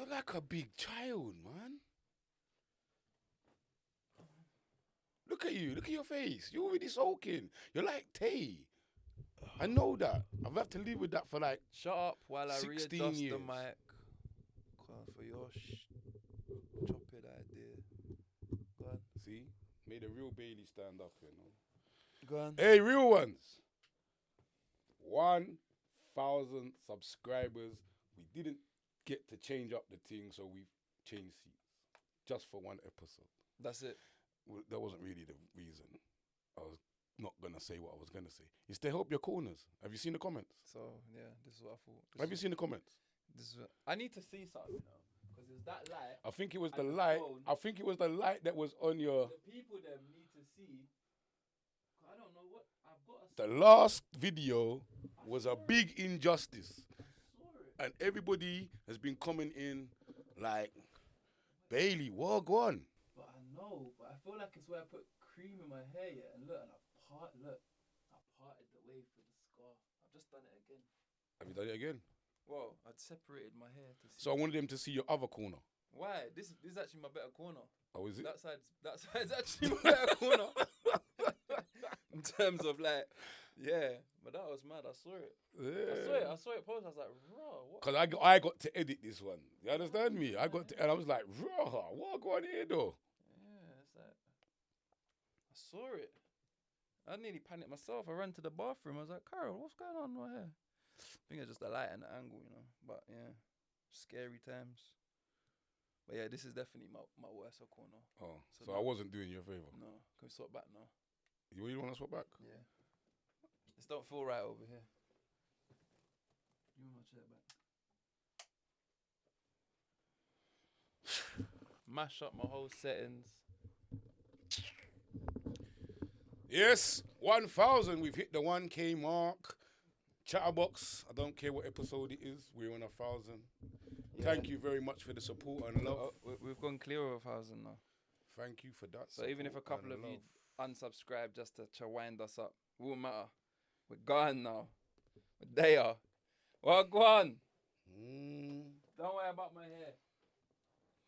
You're like a big child, man. Look at you. Look at your face. You're already soaking. You're like Tay. I know that. I've had to live with that for like Shut up while I 16 readjust years. the mic. For your chopped idea. Go on. See? Made a real Bailey stand up, you know. Go on. Hey, real ones. 1,000 subscribers. We didn't get to change up the thing, so we've changed seats. Just for one episode. That's it. Well, that wasn't really the reason. I was not going to say what I was going to say. It's to help your corners. Have you seen the comments? So, yeah, this is what I thought. Have you seen the comments? I need to see something, you know. Because it's that light. I think it was the light. phone. I think it was the light that was on your... The people them need to see. I don't know what... I've got The last video was a big injustice. I saw it. And everybody has been coming in like, Bailey, what, go on? But I know, but I feel like it's where I put cream in my hair, yeah. And look, and I parted the way for the scar. I've just done it again. Have you done it again? Whoa, I'd separated my hair to see. So I wanted them to see your other corner. Why? This is actually my better corner. Oh, is it? That side's actually my better corner. In terms of like, yeah. But that was mad. I saw it. Yeah. I saw it post. I was like, raw, what? Because I got to edit this one. You understand me? And I was like, raw, what go on here though? Yeah, it's like, I saw it. I nearly panicked myself. I ran to the bathroom. I was like, Carol, what's going on right here? I think it's just the light and the angle, you know. But yeah, scary times. But yeah, this is definitely my worst corner. Oh, so I wasn't doing you a favour? No, can we swap back now? You really want to swap back? Yeah. This don't feel right over here. You want my chair back? Mash up my whole settings. Yes, 1,000. We've hit the 1K mark. CHATaBOX, I don't care what episode it is, we're on 1,000. Yeah. Thank you very much for the support and love. We've gone clear of 1,000 now. Thank you for that. So even if a couple of you unsubscribe just to wind us up, it won't matter. We're gone now. We're there. Well, go on. Don't worry about my hair.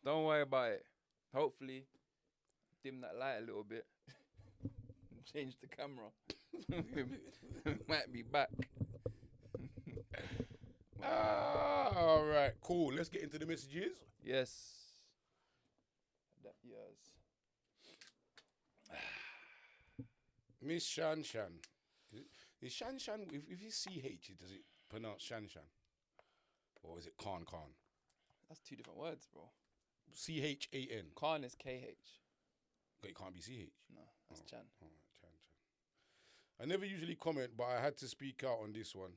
Don't worry about it. Hopefully, dim that light a little bit. Change the camera. We might be back. All right, cool. Let's get into the messages. Yes. Yes. Miss Shan Shan. Is Shan Shan, if you CH, does it pronounce Shan Shan? Or is it Khan Khan? That's two different words, bro. CHAN. Khan is KH. But it can't be CH. No, that's Chan. All right, Chan. I never usually comment, but I had to speak out on this one.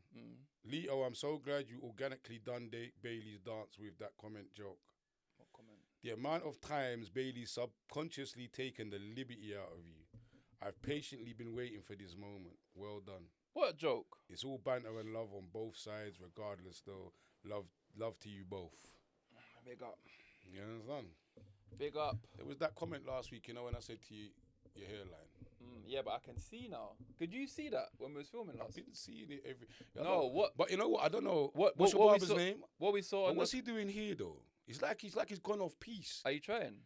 LITO, I'm so glad you organically done Bailey's dance with that comment joke. What comment? The amount of times Bailey's subconsciously taken the liberty out of you. I've patiently been waiting for this moment. Well done. What joke? It's all banter and love on both sides, regardless though. Love to you both. Big up. You understand? Big up. There was that comment last week, you know, when I said to you, your hairline. Yeah, but I can see now. Could you see that when we was filming last? I've been seeing it every... No, what? But you know what? I don't know. What's your barber's name? What we saw... What's he doing here, though? He's like he's gone off piece. Are you trying?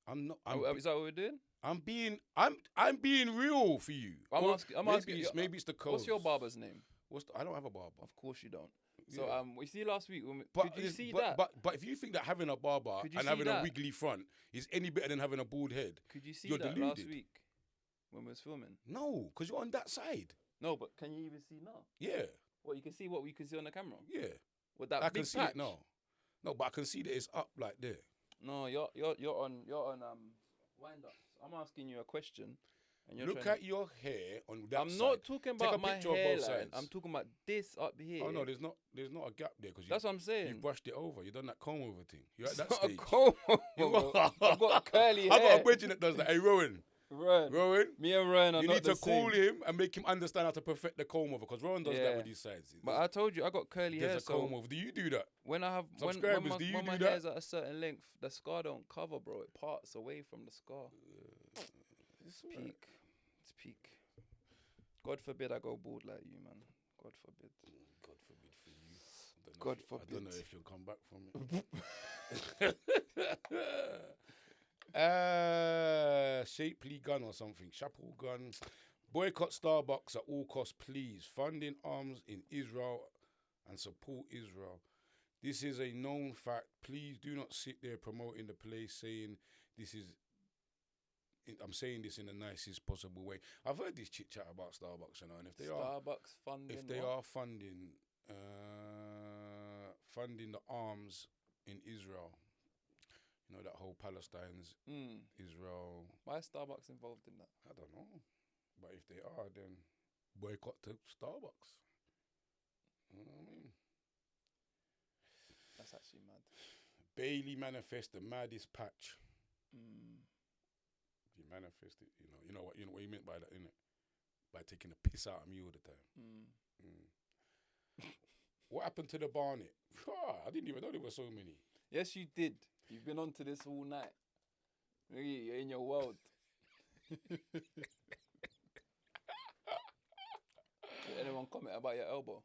I'm not... Is that what we're doing? I'm being real for you. I'm asking you. Maybe it's the code. What's your barber's name? I don't have a barber. Of course you don't. Yeah. So we see last week. But could you see that? But if you think that having a barber and having a wiggly front is any better than having a bald head, could you see you're that deluded. last week when we was filming? No, because you're on that side. No, but can you even see now? Yeah. What, you can see what we can see on the camera? Yeah. With that I big can see patch? it now. No, but I can see that it's up like there. No, you're on wind ups. I'm asking you a question. And you're Look at your hair on that I'm side. not talking Take about a my picture of both hairline. sides. I'm talking about this up here. Oh no, there's not a gap there because that's what I'm saying. You've brushed it over. You've done that comb over thing. You're at that Not stage. a comb over. I've got curly hair. I got a bridging that does that. Hey, Rowan. Rowan. Me and Rowan are you not need the to call same. him and make him understand how to perfect the comb over because Rowan does that with these sides. But I told you I got curly hair. There's a comb over. Do you do that? When I have when my hair's at a certain length, the scar don't cover, bro. It parts away from the scar. It's peak. It's peak. God forbid I go bald like you, man. God forbid. God forbid for you. God forbid. I don't know if you'll come back from it. Shapely gun or something. Chapel gun. Boycott Starbucks at all costs, please. Funding arms in Israel and support Israel. This is a known fact. Please do not sit there promoting the place saying this is. I'm saying this in the nicest possible way. I've heard this chit chat about Starbucks, and if they Starbucks funding, if they are funding the arms in Israel, that whole Palestine's Israel. Why is Starbucks involved in that? I don't know, but if they are, then boycott to Starbucks. You know what I mean? That's actually mad. Bailey manifest the maddest patch. You manifest it, you know what you meant by that, innit? By taking the piss out of me all the time. What happened to the Barnet? I didn't even know there were so many. Yes, you did. You've been on to this all night. You're in your world. Did anyone comment about your elbow?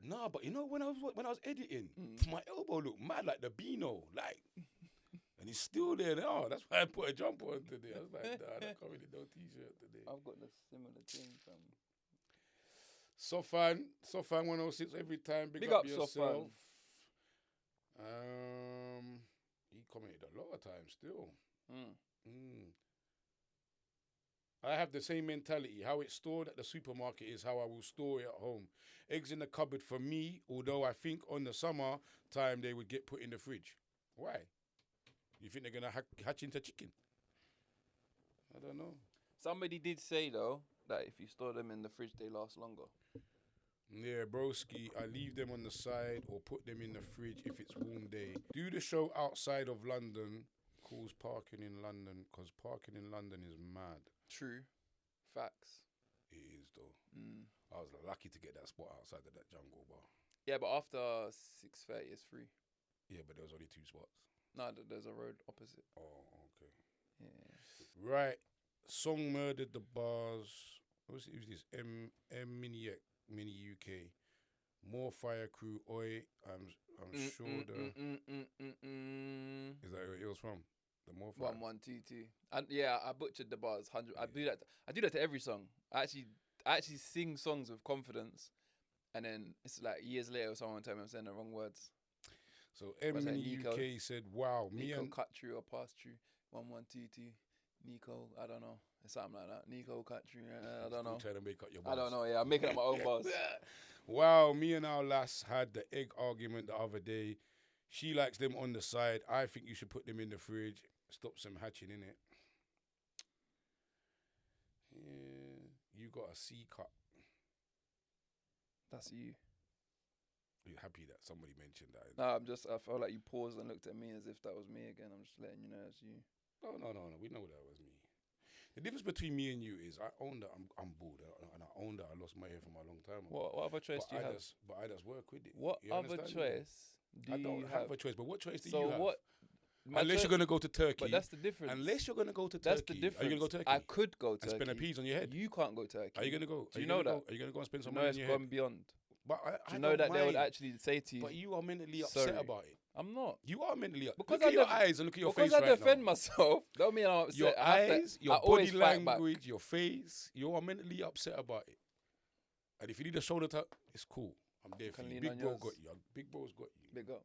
Nah, but when I was editing, my elbow looked mad like the Beano, and it's still there now. That's why I put a jumper on today. I was like, nah, I can't really no t-shirt today. I've got the similar thing from Sofan 106 every time. Big up yourself. Sofan. He commented a lot of times still. I have the same mentality. How it's stored at the supermarket is how I will store it at home. Eggs in the cupboard for me, although I think on the summer time they would get put in the fridge. Why? You think they're going to hatch into chicken? I don't know. Somebody did say, though, that if you store them in the fridge, they last longer. Yeah, broski, I leave them on the side or put them in the fridge if it's warm day. Do the show outside of London, cause parking in London, because parking in London is mad. True. Facts. It is, though. I was lucky to get that spot outside of that jungle bar. Yeah, but after 6:30, it's free. Yeah, but there was only 2 spots. No, there's a road opposite. Oh, okay. Yeah. Right. Song murdered the bars. Who's this? M Mini UK. More fire crew. Oi. I'm sure Is that where it was from? The more fire. 1122. And yeah, I butchered the bars. 100. I do that. I do that to every song. I actually sing songs with confidence, and then it's like years later, someone tell me I'm saying the wrong words. So M in the UK said, "Wow, Nico cut through or pass through 1122. Nico, I don't know. It's something like that. Nico cut through. I don't know. Trying to make up your bars. I don't know. Yeah, I'm making up my own bars. Wow, me and our lass had the egg argument the other day. She likes them on the side. I think you should put them in the fridge. Stop some hatching in it. Yeah, you got a C cut. That's you. You're happy that somebody mentioned that? No, I felt like you paused and looked at me as if that was me again. I'm just letting you know it's you. No. We know that was me. The difference between me and you is I own that I'm bald, and I own that I lost my hair from a long time ago. What other choice do you have? But I just work with it. What other choice do you have? I don't have a choice, but what choice do you have? What? Unless you're going to go to Turkey. But that's the difference. Unless you're going to go to Turkey. That's the difference. Are you going to go to Turkey? I could go to Turkey. And spend a peas on your head. You can't go to Turkey. Are you going to go? Do you know that? Are you going to go and spend some money on your head? It's gone beyond. But do you know that they would actually say to you? But you are mentally upset about it. I'm not. You are mentally upset. Because look at your eyes and look at your face right now. Because I defend now. myself, don't mean I'm upset. Your eyes, your body language, your face, you are mentally upset about it. And if you need a shoulder tap, it's cool. I'm there for you. Big bro got you. Big bro's got you. Big up.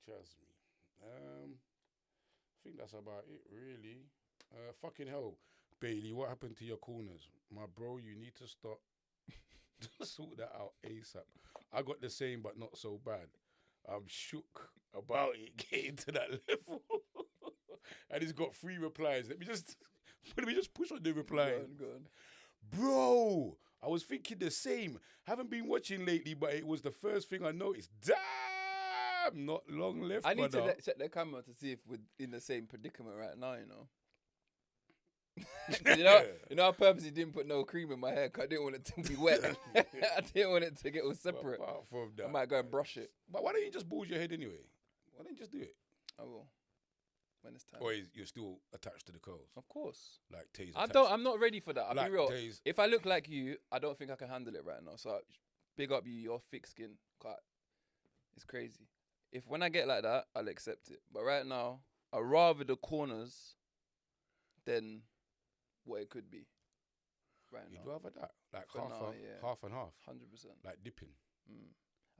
Trust me. I think that's about it, really. Fucking hell. Bailey, what happened to your corners? My bro, you need to stop. Sort that out ASAP. I got the same, but not so bad. I'm shook about it getting to that level. And he's got 3 replies. Let me just push on the reply. Go on. Bro, I was thinking the same. Haven't been watching lately, but it was the first thing I noticed. Damn, not long left. I need to check the camera to see if we're in the same predicament right now, you know. You know, I purposely didn't put no cream in my hair because I didn't want it to be wet. I didn't want it to get all separate. Apart from that, I might go and brush it. But why don't you just bald your head anyway? Why don't you just do it? I will. When it's time. Or you're still attached to the curls? Of course. Like Taze. I'm not ready for that. I'll be real. Taze. If I look like you, I don't think I can handle it right now. So big up you, your thick skin. It's crazy. If when I get like that, I'll accept it. But right now, I'd rather the corners than what it could be. Right You'd now, rather that, like For now, yeah. half and half, 100%. like dipping.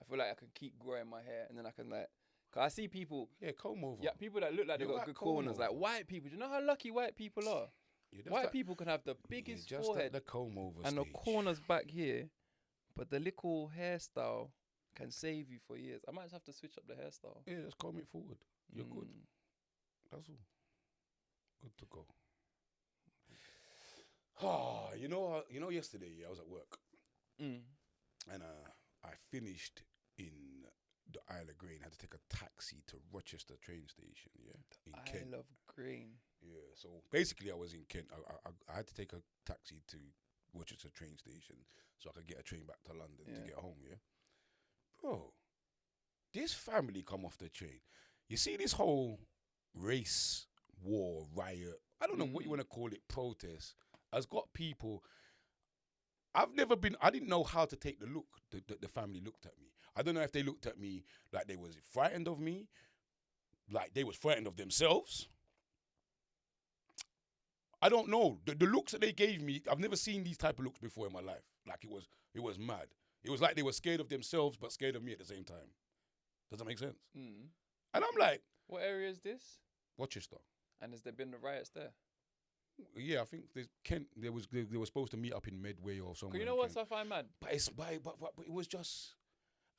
I feel like I can keep growing my hair, and then I can like. Cause I see people, Yeah, comb over. people that look like they You got like good comb corners, like over. white people. Do you know how lucky white people are? Yeah, just White that- people can have the yeah, biggest just forehead at the comb over and stage. the corners back here, but the little hairstyle can save you for years. I might just have to switch up the hairstyle. Yeah, just comb it forward. You're good. Mm. That's all. Good to go. Ah, you know, yesterday I was at work Mm. and I finished in the Isle of Grain. Had to take a taxi to Rochester train station. Yeah, in Kent. I love green. Yeah, so basically I was in Kent. I had to take a taxi to Rochester train station so I could get a train back to London to Yeah. get home, yeah? Bro, this family come off the train. You see this whole race war, riot, I don't know what you want to call it, protest, has got people... I didn't know how to take the look the family looked at me. I don't know if they looked at me like they was frightened of me, like they was frightened of themselves. I don't know. The looks that they gave me, I've never seen these type of looks before in my life. Like it was mad. It was like they were scared of themselves but scared of me at the same time. Does that make sense? Mm. And I'm like, What area is this? Rochester. And has there been the riots there? Yeah, I think there's Kent. They were supposed to meet up in Medway or somewhere. You know in what Kent. I find mad? But it was just,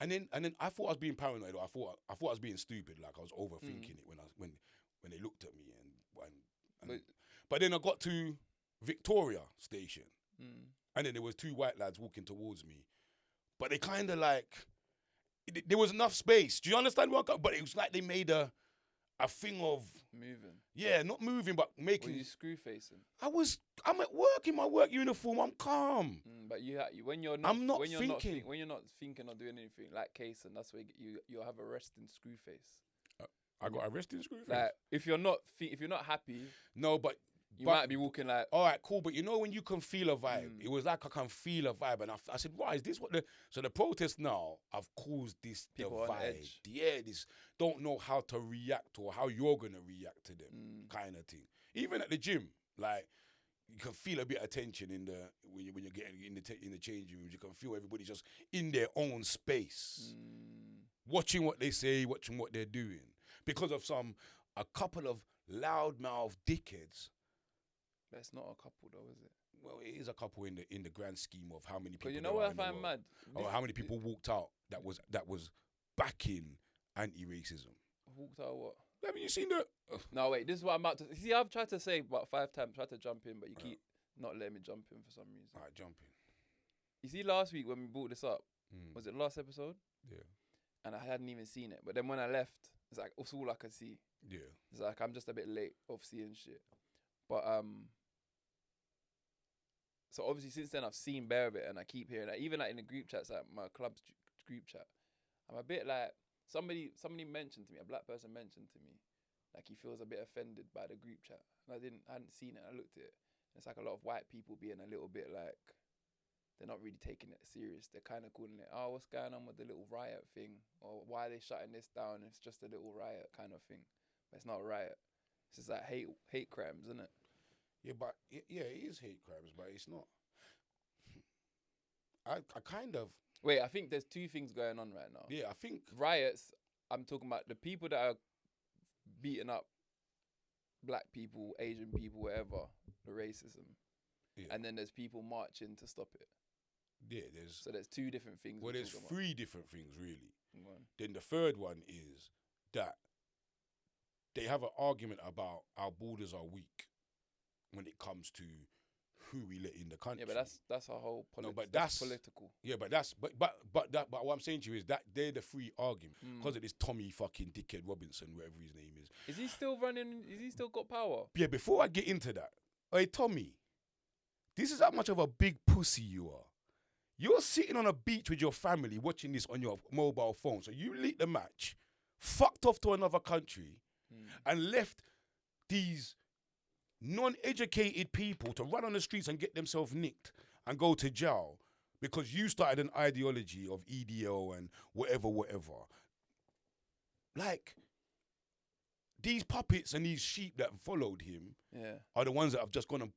and then I thought I was being paranoid. Or I thought I was being stupid. Like I was overthinking it when they looked at me but then I got to Victoria Station, and then there was two white lads walking towards me, but they kind of like there was enough space. Do you understand what? But it was like they made a thing of Moving. yeah, not moving but Were making. you screw facing? I'm at work in my work uniform. I'm calm. But when you're not, I'm not when you're thinking. when you're not thinking or doing anything like Kaysen, that's where you'll have a resting screw face. I got arrested in screw face. Like if you're not happy, No, but you might be walking like. all right, cool. But you know when you can feel a vibe, it was like I can feel a vibe, and I said, "Why is this what the?" So the protests now have caused this People on divide. edge. Yeah, this don't know how to react or how you're gonna react to them, kind of thing. Even at the gym, like you can feel a bit of tension in the when you're getting in the changing rooms. You can feel everybody just in their own space, watching what they say, watching what they're doing, because of a couple of loudmouth dickheads. That's not a couple though, is it? Well, it is a couple in the grand scheme of how many people. But you know there what are I in the find world. mad? Or how many people walked out that was backing anti-racism. Walked out what? Haven't you seen the? No, wait. This is what I'm about to see. I've tried to say about 5 times, tried to jump in, but you keep not letting me jump in for some reason. Alright, jumping. You see, last week when we brought this up, was it last episode? Yeah. And I hadn't even seen it. But then when I left, it's like it's all I could see. Yeah. It's like I'm just a bit late of seeing shit. But so obviously since then I've seen bare of it, and I keep hearing that. Even like in the group chats, like my club's group chat, I'm a bit like somebody mentioned to me, a black person mentioned to me, like he feels a bit offended by the group chat, and I hadn't seen it. I looked at it. It's like a lot of white people being a little bit like they're not really taking it serious. They're kind of calling it, oh, what's going on with the little riot thing, or why are they shutting this down? It's just a little riot kind of thing, but it's not a riot. It's just like hate crimes, isn't it? Yeah, but it is hate crimes, but it's not. I kind of. Wait, I think there's two things going on right now. Yeah, I think. Riots, I'm talking about the people that are beating up black people, Asian people, whatever, the racism. Yeah. And then there's people marching to stop it. Yeah, So there's two different things. Well, we're there's talking about. 3 different things really. Go on. Then the third one is that they have an argument about our borders are weak when it comes to who we let in the country. Yeah, but that's a whole No, but that's that's political. Yeah, but what I'm saying to you is that they're the 3 arguments because of this Tommy fucking dickhead Robinson, whatever his name is. Is he still running? Is he still got power? Yeah, before I get into that, hey Tommy, this is how much of a big pussy you are. You're sitting on a beach with your family watching this on your mobile phone. So you leaked the match, fucked off to another country, and left these non-educated people to run on the streets and get themselves nicked and go to jail because you started an ideology of EDO and whatever. like, these puppets and these sheep that followed him Yeah. are the ones that have just gone and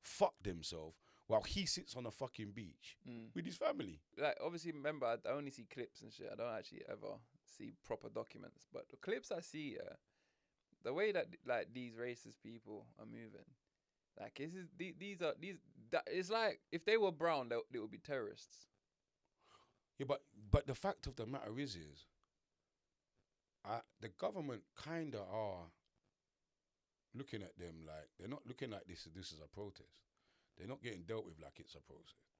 fucked themselves while he sits on a fucking beach with his family. Like, obviously, remember, I only see clips and shit. I don't actually ever see proper documents. But the clips I see, the way that like these racist people are moving, like it's like if they were brown, they would be terrorists. Yeah, but the fact of the matter is the government kind of are looking at them like they're not looking like this is a protest. They're not getting dealt with like it's a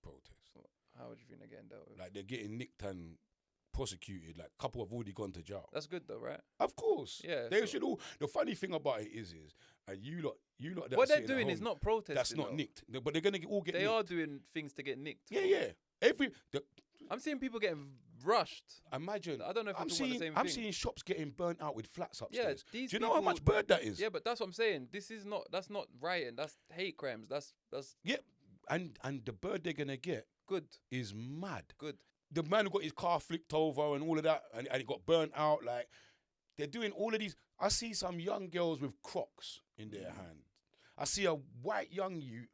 protest. How would you think they're getting dealt with? Like they're getting nicked and prosecuted. Like a couple have already gone to jail. That's good though, right? Of course. Yeah. They should all. The funny thing about it is, and you lot. That What they're sitting at doing is home, not protesting. That's not though. nicked. But they're gonna all get. They nicked. are doing things to get nicked. Yeah. I'm seeing people getting rushed. Imagine. I don't know if I'm we're talking seeing. about the same I'm thing. seeing shops getting burnt out with flats upstairs. Yeah, these Do you know how people- much bird that is? Yeah, but that's what I'm saying. That's not rioting. That's hate crimes. That's Yeah, and the bird they're gonna get good. is mad. Good. The man who got his car flipped over and all of that, and it got burnt out. Like they're doing all of these. I see some young girls with Crocs in their hand. I see a white young youth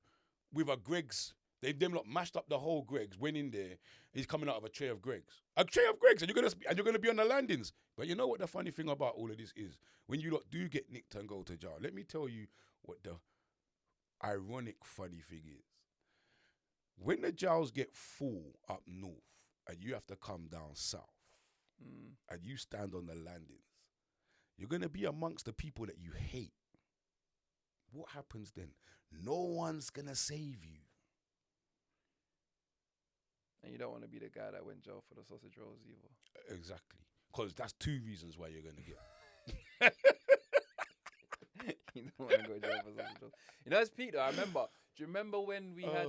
with a Greggs. Them lot mashed up the whole Greggs. Went in there. He's coming out of a tray of Greggs. A tray of Greggs, and you're gonna be on the landings. But you know what the funny thing about all of this is? When you lot do get nicked and go to jail, let me tell you what the ironic funny thing is. When the jails get full up north and you have to come down south and you stand on the landings, you're gonna be amongst the people that you hate. What happens then? No one's gonna save you. And you don't want to be the guy that went jail for the sausage rolls either. Exactly. Because that's two reasons why you're going to get. You don't want to go to jail for sausage rolls. You know, it's Peter. I remember. Do you remember when we had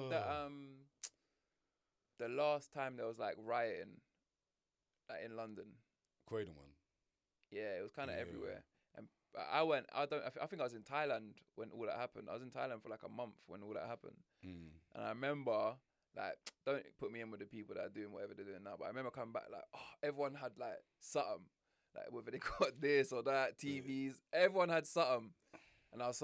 the last time there was like rioting, like in London? Croydon one. Yeah, it was kind of Yeah. everywhere. And I think I was in Thailand when all that happened. I was in Thailand for like a month when all that happened. And I remember, like, don't put me in with the people that are doing whatever they're doing now, but I remember coming back, like, everyone had, like, something. Like, whether they got this or that, TVs, everyone had something. And I was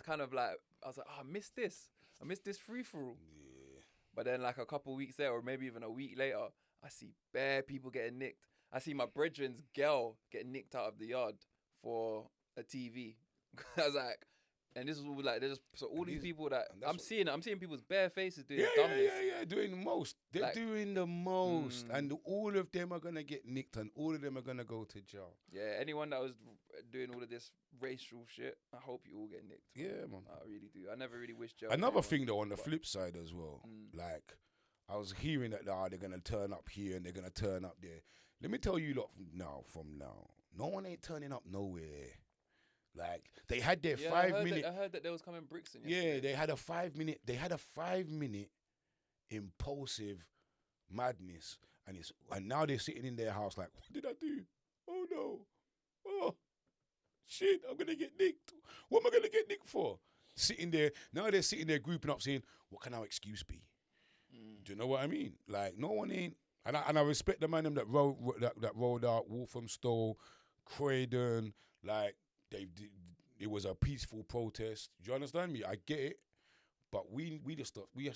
kind of like, I was like, I missed this. I missed this free-for-all. Yeah. But then, like, a couple of weeks later, or maybe even a week later, I see bare people getting nicked. I see my brethren's girl get nicked out of the yard for a TV. I was like, and this is all like, all these people that I'm seeing people's bare faces doing dumbness. Yeah, doing the most. They're Like, doing the most. And all of them are going to get nicked and all of them are going to go to jail. Yeah, anyone that was doing all of this racial shit, I hope you all get nicked. Yeah, man. I really do. I never really wish jail. Another on thing, anyone, though, on the but- flip side as well, like, I was hearing that they're going to turn up here and they're going to turn up there. Let me tell you lot from now, no one ain't turning up nowhere. Like, they had their 5 minute. I heard that there was coming Brixton. Yeah, they had a 5 minute. They had a 5 minute impulsive madness, and now they're sitting in their house like, what did I do? Oh no! Oh shit! I'm gonna get nicked. What am I gonna get nicked for? Sitting there now, they're sitting there grouping up, saying, "What can our excuse be?" Do you know what I mean? Like, no one ain't. And I respect the man them that rolled out Walthamstow, Croydon, like. It was a peaceful protest. Do you understand me? I get it, but we have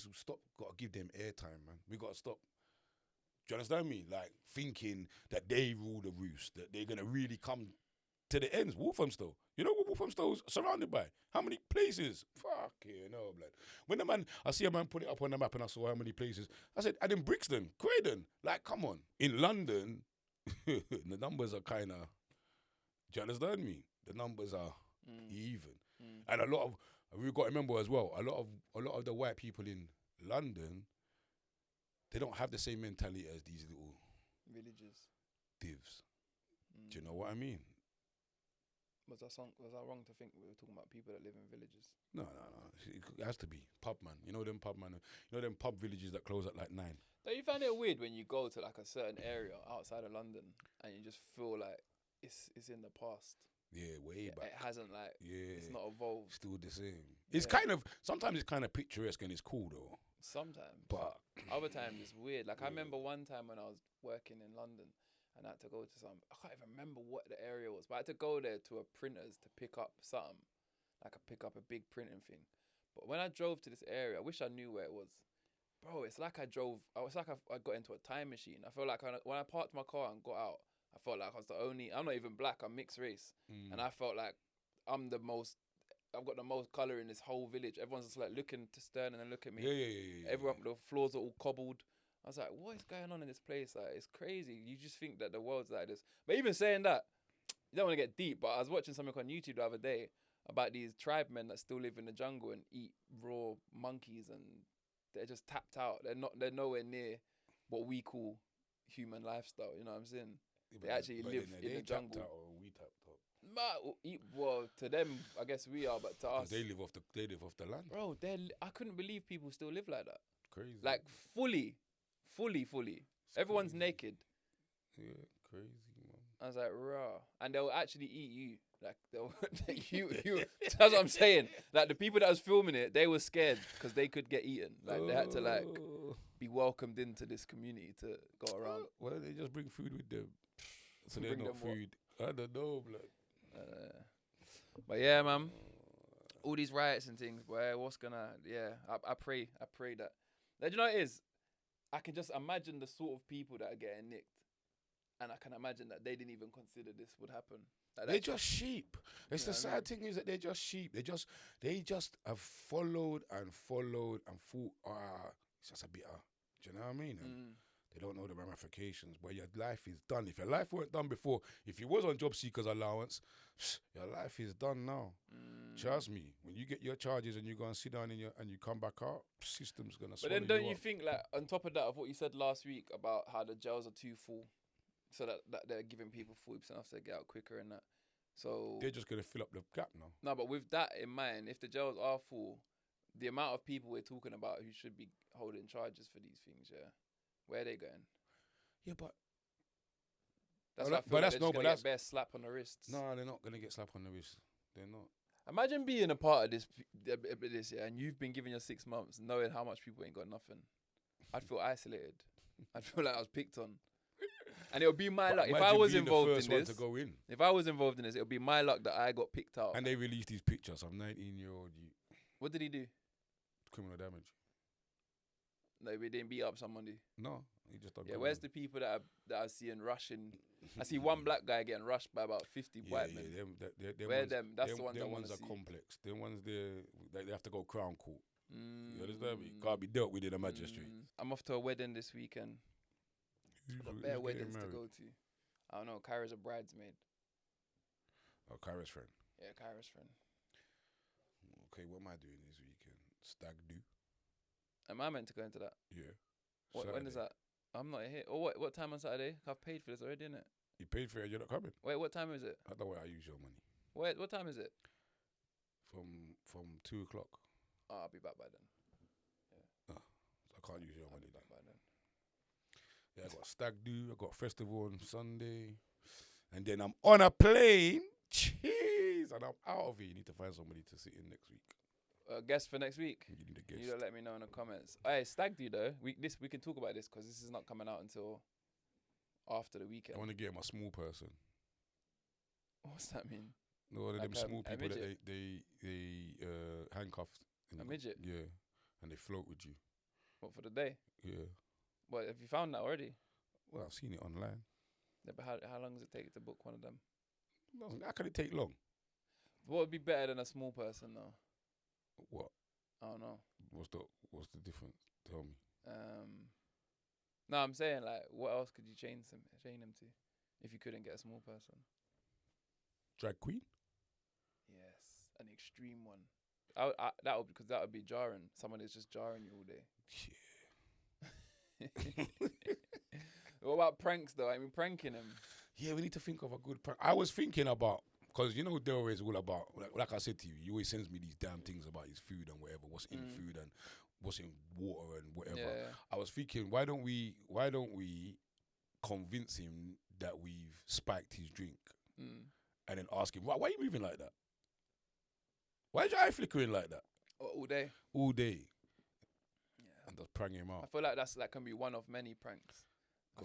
to stop. Got to give them airtime, man. We got to stop. Do you understand me? Like, thinking that they rule the roost, that they're gonna really come to the ends. Walthamstow, you know what Walthamstow's surrounded by? How many places? Fuck yeah, no blood. When I see a man put it up on the map and I saw how many places. I said, and in Brixton, Croydon, like, come on. In London, the numbers are kind of. Do you understand me? The numbers are even, and we've got to remember as well. A lot of the white people in London, they don't have the same mentality as these little villages divs. Do you know what I mean? Was I wrong to think we were talking about people that live in villages? No. It has to be pub man. You know them pub man. You know them pub villages that close at like 9. Don't you find it weird when you go to like a certain area outside of London and you just feel like it's in the past? Yeah, way back. It hasn't it's not evolved. Still the same. It's sometimes it's kind of picturesque and it's cool though. Sometimes, but other times it's weird. Like I remember one time when I was working in London, and I had to go to some. I can't even remember what the area was, but I had to go there to a printer's to pick up something. Like I pick up a big printing thing. But when I drove to this area, I wish I knew where it was. Bro, it's like I got into a time machine. I felt like when I parked my car and got out, I felt like I was the only. I'm not even black. I'm mixed race, and I felt like I'm the most. I've got the most color in this whole village. Everyone's just like looking to Stern and then look at me. Yeah. Everyone, the floors are all cobbled. I was like, what is going on in this place? Like, it's crazy. You just think that the world's like this. But even saying that, you don't want to get deep. But I was watching something on YouTube the other day about these tribe men that still live in the jungle and eat raw monkeys, and they're just tapped out. They're nowhere near what we call human lifestyle. You know what I'm saying? Yeah, they actually live in the jungle. Tapped out or we tapped out? Well, to them, I guess we are, but to us, they live off the land. Bro, I couldn't believe people still live like that. Crazy. Like fully. Everyone's crazy. naked. Yeah, crazy, man. I was like, raw. And they'll actually eat you. Like, you. That's what I'm saying. Like, the people that was filming it, they were scared because they could get eaten. Like, they had to, like, be welcomed into this community to go around. Well, they just bring food with them. So they're not food. I don't know, blood. But yeah, man. All these riots and things, boy, I pray that. Do you know what it is? I can just imagine the sort of people that are getting nicked. And I can imagine that they didn't even consider this would happen. Like, they're just sheep. It's the sad thing is that they're just sheep. They just have followed and thought, it's just a bit do you know what I mean? They don't know the ramifications. But your life is done. If your life weren't done before, if you was on job seekers allowance, your life is done now. Trust me. When you get your charges and you go and sit down and you come back out, system's gonna. But then don't you think, like, on top of that, of what you said last week about how the jails are too full, so that they're giving people 40% off to get out quicker and that. So they're just gonna fill up the gap now. No, but with that in mind, if the jails are full, the amount of people we're talking about who should be holding charges for these things, where are they going? Yeah, but that's get bare slap on the wrists. No, they're not gonna get slap on the wrist. They're not. Imagine being a part of this, and you've been given your 6 months, knowing how much people ain't got nothing. I'd feel isolated. I'd feel like I was picked on. And it would be my luck. If I was involved in this, it would be my luck that I got picked out. And they released these pictures of 19-year-old you. What did he do? Criminal damage. No, we didn't beat up somebody. No, he just done. Yeah, where's the people that I see rushing? I see one black guy getting rushed by about 50 white men. Where them? That's the ones I want to see. Them ones are complex. Them ones they have to go Crown Court. You understand me? Can't be dealt with in a magistrate. I'm off to a wedding this weekend. Got bare weddings to go to. I don't know. Kyra's a bridesmaid. Oh, Kyra's friend. Yeah, Kyra's friend. Okay, what am I doing this weekend? Stag do. Am I meant to go into that? Yeah. When is that? I'm not here. Oh, what time on Saturday? I've paid for this already, innit? You paid for it, you're not coming? Wait, what time is it? I don't know where I use your money. Wait, what time is it? From 2 o'clock. Oh, I'll be back by then. Yeah. So I can't use your money back by then. Yeah, I got Stag do. I got festival on Sunday. And then I'm on a plane. Jeez. And I'm out of it. You need to find somebody to sit in next week. Guest for next week? You need a guest. You don't let me know in the comments. Hey, Stag do though. We can talk about this because this is not coming out until after the weekend. I want to get him a small person. What's that mean? No, one of them small people midget? that they handcuffed. A midget? Yeah. And they float with you. What, for the day? Yeah. What, have you found that already? Well, I've seen it online. Yeah, but how long does it take to book one of them? No, how can it take long? What would be better than a small person though? What? I don't know. What's the difference? Tell me. No, I'm saying, like, what else could you chain them to if you couldn't get a small person? Drag queen? Yes, an extreme one. Because that would be jarring. Someone is just jarring you all day. Yeah. What about pranks though? I mean, pranking him. Yeah, we need to think of a good prank. I was thinking about, because you know Delray is all about, like I said to you, he always sends me these damn things about his food and whatever, what's in food and what's in water and whatever. Yeah. I was thinking, why don't we convince him that we've spiked his drink and then ask him, why are you moving like that? Why is your eye flickering like that? All day? All day. Yeah. And just prank him out. I feel like that can be one of many pranks. I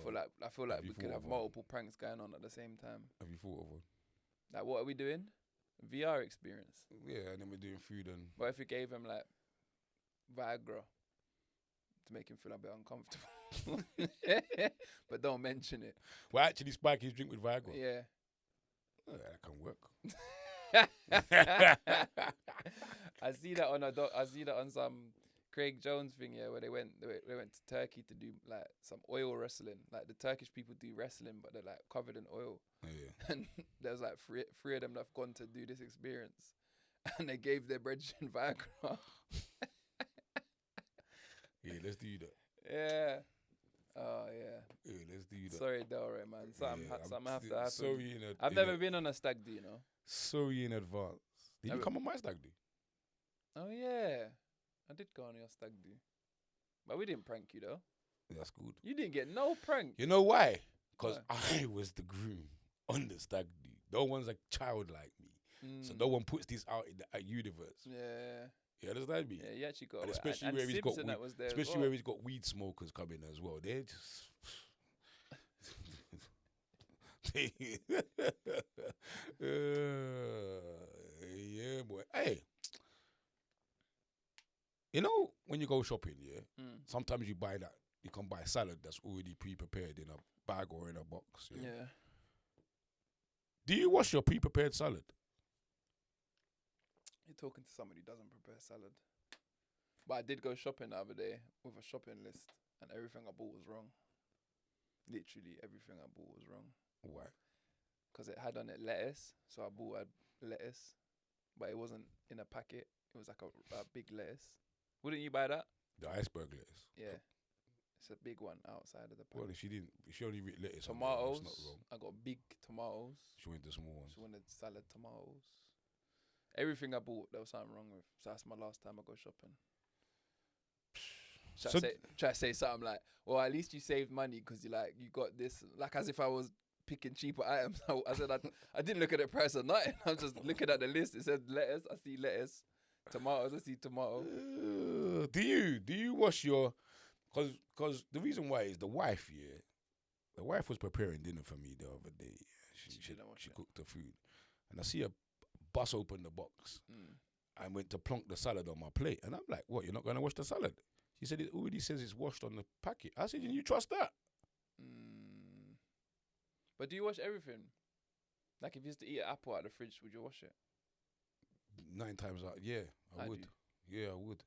feel like you we could thought have of one? multiple pranks going on at the same time. Have you thought of one? Like, what are we doing? VR experience. Yeah, and then we're doing food and. What if we gave him like Viagra to make him feel a bit uncomfortable? But don't mention it. Well, actually, spike his drink with Viagra. Yeah. Oh, that can work. I see that on some Craig Jones thing, yeah, where they went to Turkey to do like some oil wrestling. Like the Turkish people do wrestling, but they're like covered in oil. Oh, yeah. And there's like three of them that have gone to do this experience, and they gave their brethren Viagra. Yeah, let's do that. Yeah. Oh yeah. Yeah, let's do that. Sorry, Delray, man. Something have to happen. Sorry I've never been on a stag do, you know. Sorry in advance. Did you come on my stag do? Oh yeah, I did go on your stag do, but we didn't prank you though. That's good. You didn't get no prank. You know why? Because I was the groom on the stag do. No one's a child like me, so no one puts this out in the universe. Yeah. You understand me? Yeah, you actually got And it. especially and where he's got Simpson that was there especially where he's got weed smokers coming as well. They're just yeah, boy. Hey, you know when you go shopping, yeah, sometimes you buy that. You can buy salad that's already pre-prepared in a bag or in a box. Yeah. Yeah. Do you wash your pre-prepared salad? You're talking to somebody who doesn't prepare salad. But I did go shopping the other day with a shopping list, and everything I bought was wrong. Literally everything I bought was wrong. Why? Because it had on it lettuce, so I bought a lettuce, but it wasn't in a packet. It was like a big lettuce. Wouldn't you buy that? The iceberg lettuce. Yeah. It's a big one outside of the packet. Well, if she only wrote lettuce. Tomatoes. It's not wrong. I got big tomatoes. She went the small ones. She wanted salad tomatoes. Everything I bought, there was something wrong with. So that's my last time I go shopping. Try to say something like, well, at least you saved money because you got this, like as if I was picking cheaper items. I said I didn't look at the price or nothing. I'm just looking at the list. It said lettuce. I see lettuce. Tomatoes. I see tomato. Do you wash your? Because the reason why is the wife. Yeah, the wife was preparing dinner for me the other day. She cooked the food, and I see her bust open the box. I went to plonk the salad on my plate, and I'm like, "What? You're not going to wash the salad?" She said, "It already says it's washed on the packet." I said, "You trust that?" But do you wash everything? Like if you used to eat an apple out of the fridge, would you wash it? 9 times out, yeah, I would. Yeah, I would.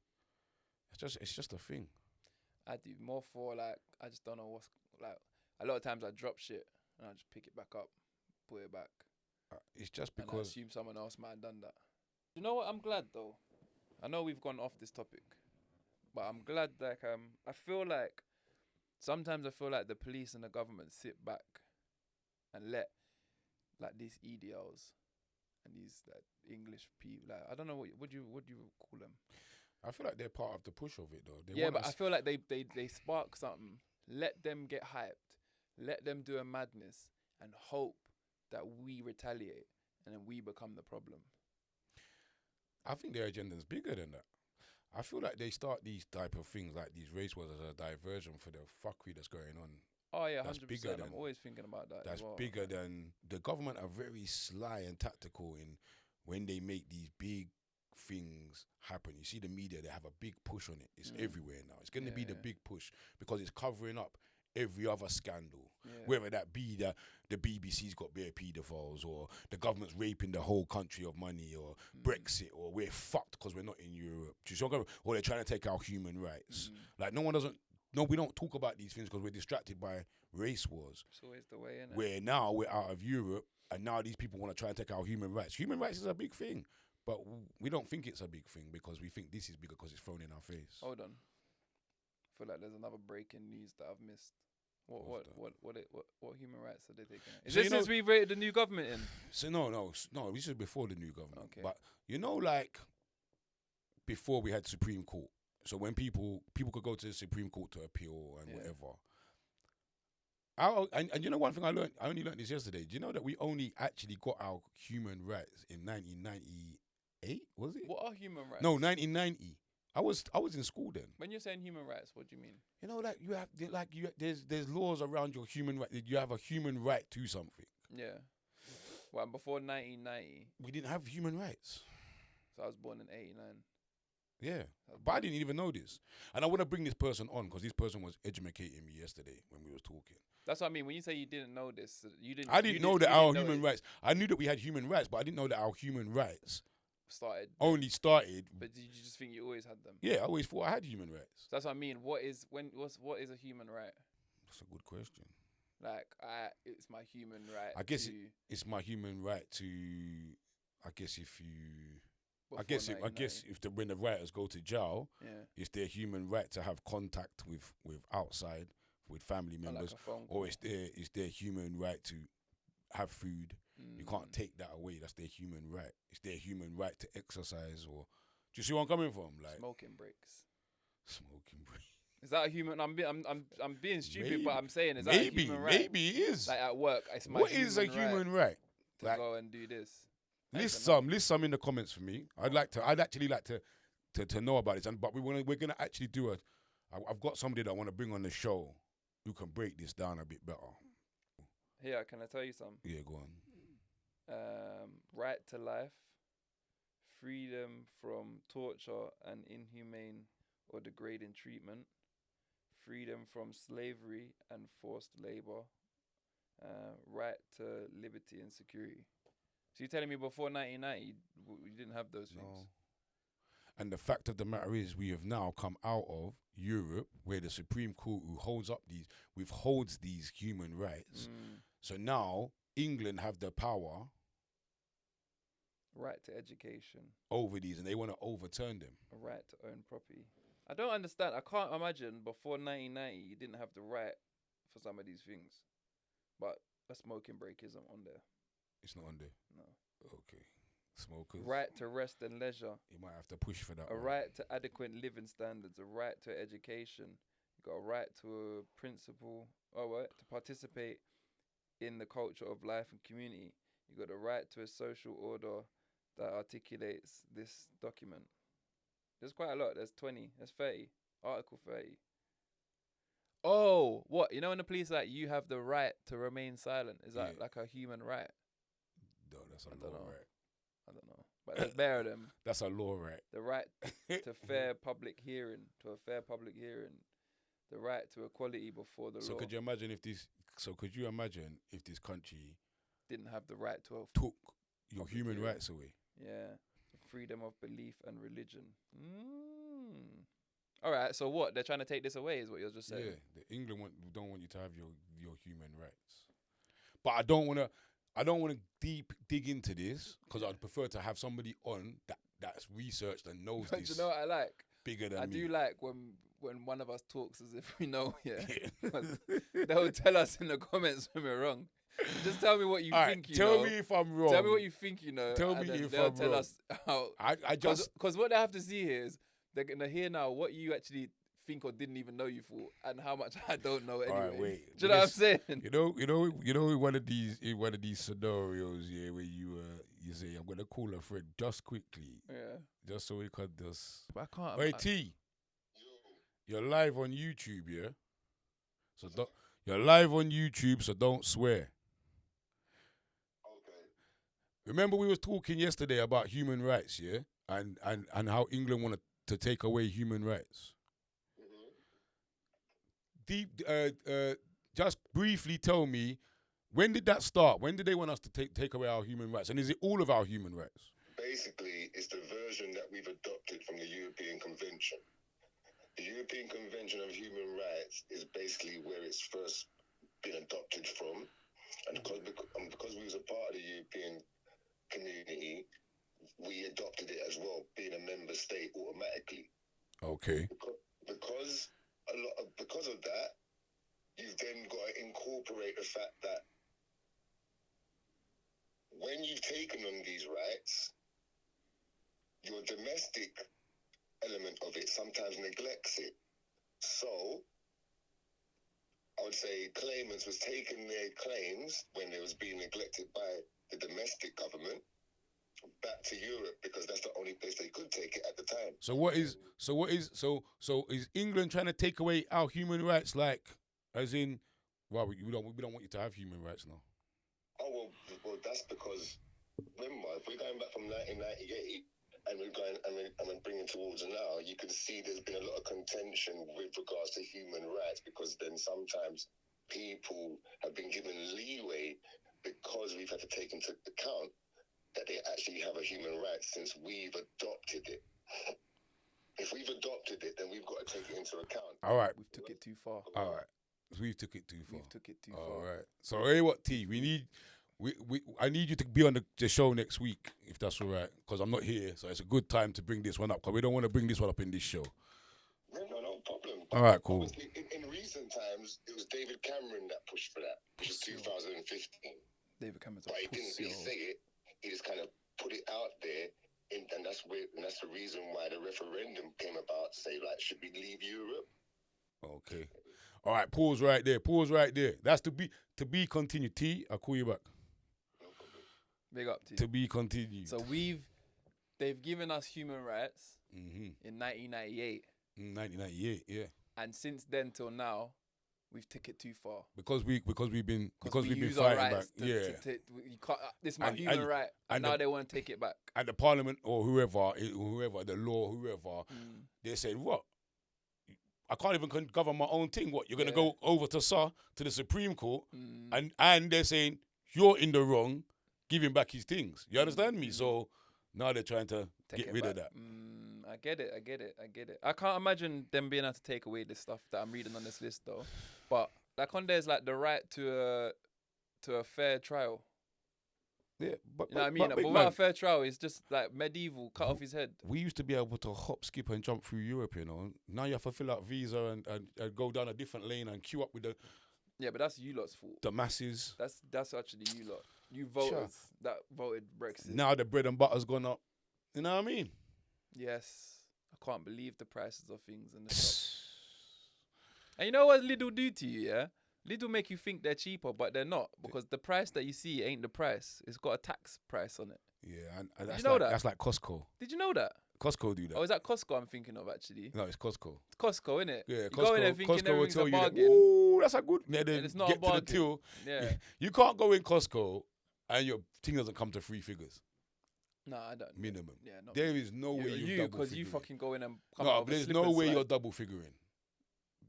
It's just a thing. I do more for like I just don't know what's like. A lot of times I drop shit and I just pick it back up, put it back. It's just And I because assume someone else might have done that. You know what? I'm glad though. I know we've gone off this topic, but I'm glad that I feel like sometimes I feel like the police and the government sit back and let like these EDLs and these like English people, like I don't know what you call them. I feel like they're part of the push of it though. Yeah, but I feel like they spark something. Let them get hyped. Let them do a madness and hope that we retaliate and then we become the problem. I think their agenda is bigger than that. I feel like they start these type of things like these race wars as a diversion for the fuckery that's going on. Oh yeah, 100%. That's bigger than, I'm always thinking about that. That's as well. bigger than the government are very sly and tactical in when they make these big things happen. You see the media, they have a big push on it. It's everywhere now. It's going to be the big push because it's covering up every other scandal. Yeah. Whether that be the BBC's got bare paedophiles or the government's raping the whole country of money or Brexit or we're fucked because we're not in Europe. Or they're trying to take our human rights. Like we don't talk about these things because we're distracted by race wars. It's always the way, innit? Where now we're out of Europe and now these people want to try and take our human rights. Human rights is a big thing. But we don't think it's a big thing because we think this is bigger because it's thrown in our face. Hold on. I feel like there's another breaking news that I've missed. What human rights are they taking? Is this since we've rated the new government in? So no. This is before the new government. Okay. But like before we had Supreme Court. So when people could go to the Supreme Court to appeal and whatever. And you know one thing I only learned this yesterday. Do you know that we only actually got our human rights in 1998? Was it? What are human rights? No, 1990. I was in school then. When you're saying human rights, what do you mean? You know, there's laws around your human right. You have a human right to something. Yeah. Well, before 1990. We didn't have human rights. So I was born in 89. Yeah, but I didn't even know this. And I want to bring this person on because this person was educating me yesterday when we was talking. That's what I mean. When you say you didn't know this, I didn't know that our human rights. I knew that we had human rights, but I didn't know that our human rights only started. But did you just think you always had them? Yeah, I always thought I had human rights. So that's what I mean. What is a human right? That's a good question. Like, it's my human right. I guess it's my human right to. I guess when the writers go to jail, it's their human right to have contact with outside, with family members, or it's their human right to have food. You can't take that away. That's their human right. It's their human right to exercise. Or do you see where I'm coming from? Like smoking breaks. Smoking breaks. Is that a human? I'm being stupid, but I'm saying is that a human right? Maybe it is. Like at work, it's my what is a human right? To go and do this. List some in the comments for me. I'd actually like to know about this. But we're gonna actually do I've got somebody that I want to bring on the show who can break this down a bit better. Here, can I tell you something? Yeah, go on. Right to life, freedom from torture and inhumane or degrading treatment, freedom from slavery and forced labor, right to liberty and security. So you're telling me before 1990 you didn't have those things? No. And the fact of the matter is, we have now come out of Europe, where the Supreme Court withholds these human rights. So now England have the power, right to education, over these, and they want to overturn them. A right to own property. I don't understand. I can't imagine before 1990 you didn't have the right for some of these things, but a smoking break isn't on there. It's not on there? No. Okay. Smokers. Right to rest and leisure. You might have to push for that. A right to adequate living standards. A right to education. You got a right to to participate in the culture of life and community. You got a right to a social order that articulates this document. There's quite a lot. There's 20. There's 30. Article 30. Oh, what? You know, in the police, like, you have the right to remain silent. Is that like a human right? No, that's a law right. I don't know. But there's bare of them. That's a law right. The right to fair public hearing. The right to equality before the law. Could you imagine if this country didn't have the right to took your human rights away? Yeah. Freedom of belief and religion. All right, so what? They're trying to take this away is what you're just saying? Yeah, England don't want you to have your human rights. But I don't want to dig into this, because I'd prefer to have somebody on that's researched and knows this. Do you know what I like? Bigger than me. I do like when one of us talks as if we know, they'll tell us in the comments when we're wrong. Just tell me what you think you know. Tell me if I'm wrong. Tell me what you think you know. Tell me if I'm wrong. They'll tell us how. Because what they have to see here is they're going to hear now what you actually think or didn't even know you thought, and how much I don't know anyway. All right, wait. Do you know what I'm saying? You know, one of these scenarios, where you say, I'm gonna call a friend just quickly, just so we can just. But I can't. Wait, T. You're live on YouTube, yeah. You're live on YouTube, so don't swear. Okay. Remember, we was talking yesterday about human rights, yeah, and how England wanted to take away human rights. Just briefly tell me, when did that start? When did they want us to take away our human rights? And is it all of our human rights? Basically, it's the version that we've adopted from the European Convention. The European Convention of Human Rights is basically where it's first been adopted from. And because we was a part of the European community, we adopted it as well, being a member state automatically. Okay. Because of that, you've then got to incorporate the fact that when you've taken on these rights, your domestic element of it sometimes neglects it. So, I would say claimants was taking their claims when they was being neglected by the domestic government, back to Europe because that's the only place they could take it at the time. So is England trying to take away our human rights? Like, as in, well, we don't want you to have human rights now. Oh well, that's because remember, if we're going back from 1998 and we're bringing towards now, you can see there's been a lot of contention with regards to human rights because then sometimes people have been given leeway because we've had to take into account that they actually have a human right since we've adopted it. If we've adopted it, then we've got to take it into account. All right. We've took it too far. All right. We took it too far. We've took it too All far. right. So, hey, what, T? I need you to be on the show next week, if that's all right, because I'm not here. So it's a good time to bring this one up, because we don't want to bring this one up in this show. No problem. All right, cool. Obviously, in recent times, it was David Cameron that pushed for that, which is 2015. David Cameron's a But he didn't really say it. He just kind of put it out there, and that's the reason why the referendum came about to say, like, should we leave Europe? Okay. All right, pause right there. That's to be continued. T, I'll call you back. No problem. Big up to you. To be continued. So they've given us human rights Mm-hmm. in 1998. 1998, yeah. And since then till now, we've took it too far. Because we've been use fighting our back. rights Yeah. you can't, this is my human right, and and now they want to take it back. And the parliament or whoever, the law, whoever, they said, what? I can't even govern my own thing. What? You're going to go over to the Supreme Court, and they're saying, you're in the wrong, giving back his things. You understand me? So now they're trying to get rid of that. I get it. I can't imagine them being able to take away this stuff that I'm reading on this list, though. But like on there's like the right to a fair trial. Yeah, but you know what I mean? But without a fair trial, it's just like medieval, cut off his head. We used to be able to hop, skip, and jump through Europe, you know. Now you have to fill out visa and go down a different lane and queue up with the. Yeah, but that's you lot's fault. The masses. That's actually you lot. You voters that voted Brexit. Now the bread and butter's gone up. You know what I mean? Yes. I can't believe the prices of things in the shop. And you know what Lidl do to you, yeah? Lidl make you think they're cheaper, but they're not. Because the price that you see ain't the price. It's got a tax price on it. Yeah, and that's you know like, that? that's like Costco. Did you know that? Costco do that. Oh, is that Costco I'm thinking of, actually? No, it's Costco. It's Costco, innit? Yeah, you Costco. go in there thinking Costco will everything's tell a you that, bargain. ooh, that's a good. Yeah, and it's not get a bargain. to the till. Yeah. You can't go in Costco and your thing doesn't come to 3 figures. No, I don't. Minimum. Yeah, not There is no way you're double because you figuring. fucking go in and come No, out but with a there's slip no and way slide. you're double figuring.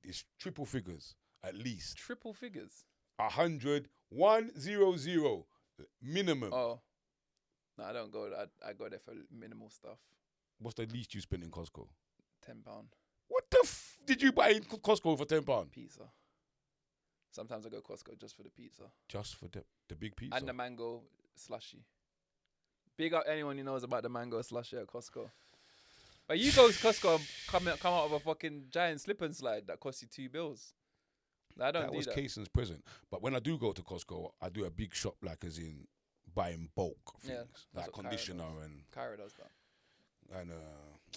It's triple figures at least. Triple figures. 100, 100 minimum. Oh. No, I don't go. I go there for minimal stuff. What's the least you spend in Costco? £10. What the did you buy in Costco for £10? Pizza. Sometimes I go Costco just for the pizza. Just for the big pizza? And the mango slushy. Big up anyone who knows about the mango slushy at Costco. But you go to Costco and come out of a fucking giant slip and slide that costs you £2. I don't that do was that. Kayson's present. But when I do go to Costco, I do a big shop, like as in buying bulk things. Yeah, that's like what conditioner Kyra does that. and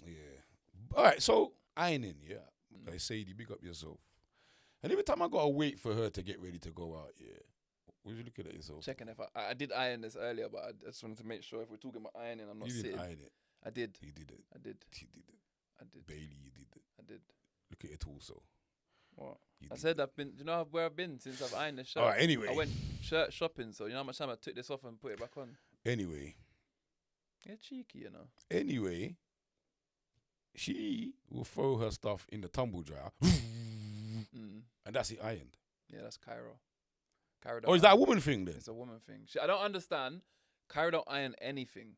yeah. All right, so ironing, yeah. I say, big up yourself. And every time I gotta wait for her to get ready to go out, yeah. What you looking at yourself? Checking if I did iron this earlier, but I just wanted to make sure if we're talking about ironing, I'm not You sitting. didn't iron it. I did. You did it. I did. You did it. I did. Bailey, you did it. I did. Look at it also. What? You I did said it. I've been. Do you know where I've been since I've ironed the shirt? All right, anyway. I went shirt shopping, so you know how much time I took this off and put it back on. Anyway. Yeah, cheeky, you know. Anyway, she will throw her stuff in the tumble dryer, and that's it ironed. Yeah, that's Cairo. Cairo Or is that a woman thing then? It's a woman thing. I don't understand. Cairo don't iron anything.